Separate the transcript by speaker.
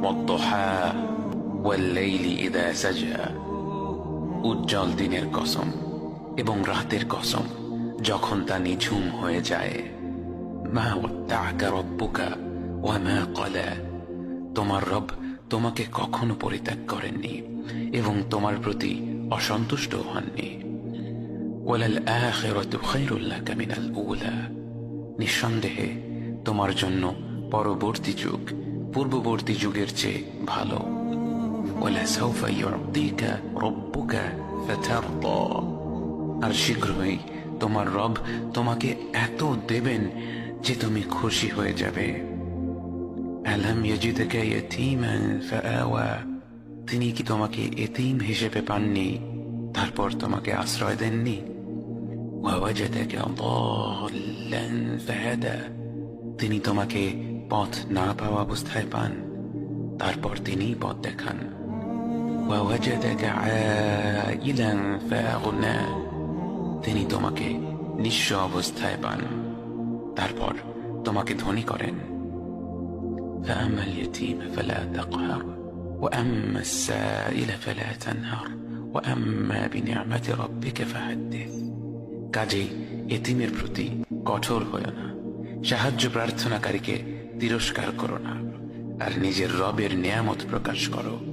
Speaker 1: ওয়াদ-দুহা ওয়াল-লাইলি ইযা সাজা, উজ্জ্বল দিনের কসম এবং রাতের কসম যখন তা নিঝুম হয়ে যায়। মা ওয়াদ্দা'আকা রাব্বুকা ওয়া মা ক্বালা, তোমার রব তোমাকে কখনো পরিত্যাগ করেননি এবং তোমার প্রতি অসন্তুষ্ট হননি। ওয়ালাল আখিরাতু খায়রুল লাকা মিনাল উলা, নিঃসন্দেহে তোমার জন্য পরবর্তী যুগ পূর্ববর্তী যুগের চেয়ে ভালো। ওয়ালাসাউফা ইউ'তিকা রাব্বুকা ফাতারদা, আর শীঘ্রই তোমার রব তোমাকে এত দেবেন যে তুমি খুশি হয়ে যাবে। আলাম ইয়াজিদকা ইয়াতীমান ফাআওয়া, তিনি কি তোমাকে এতিম হিসেবে পাননি তারপর তোমাকে আশ্রয় দেননি? ওয়াওয়াজাদাকা দাল্লান ফাহাদা, তিনি তোমাকে পথ না পাওয়া অবস্থায় পান তারপর তিনিই পথ দেখান। ওয়াওয়াজাদাকা আইলান ফাআগনা, তিনি তোমাকে নিঃস্ব অবস্থায় পান তারপর তোমাকে ধনী করেন। فأما اليتيم فلا تقهر وأما السائل فلا تنهر وأما بنعمة ربك فحدث, কাজেই এতিমের প্রতি কঠোর হয়ো না, সাহায্য প্রার্থনাকারীকে তিরস্কার করো না, আর নিজের রবের নিয়ামত প্রকাশ করো।